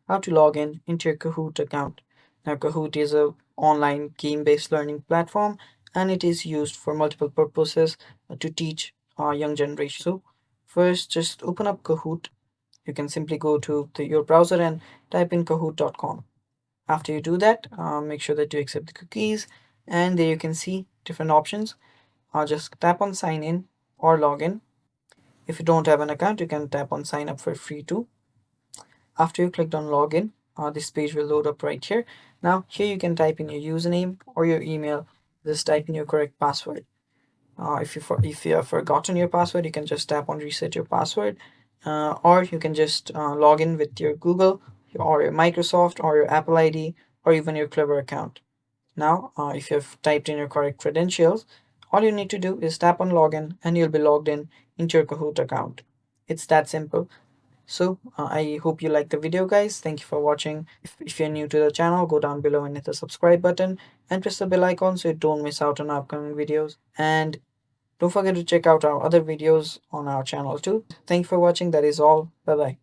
how to log in into your Kahoot account. Now, Kahoot is a online game-based learning platform, and it is used for multiple purposes to teach our young generation. So, first, just open up Kahoot. You can simply go to your browser and type in kahoot.com. After you do that, make sure that you accept the cookies, and there you can see different options. Just tap on sign in or log in. If you don't have an account, you can tap on sign up for free too. After you clicked on login, this page will load up right here. Now here you can type in your username or your email. Just type in your correct password. If you have forgotten your password, you can just tap on reset your password, or you can just log in with your Google or your Microsoft or your Apple ID or even your Clever account. Now, if you have typed in your correct credentials, all you need to do is tap on login and you'll be logged in into your Kahoot account. It's that simple. So, I hope you liked the video, guys. Thank you for watching. If you're new to the channel, go down below and hit the subscribe button and press the bell icon so you don't miss out on our upcoming videos. And don't forget to check out our other videos on our channel too. Thank you for watching. That is all. Bye bye.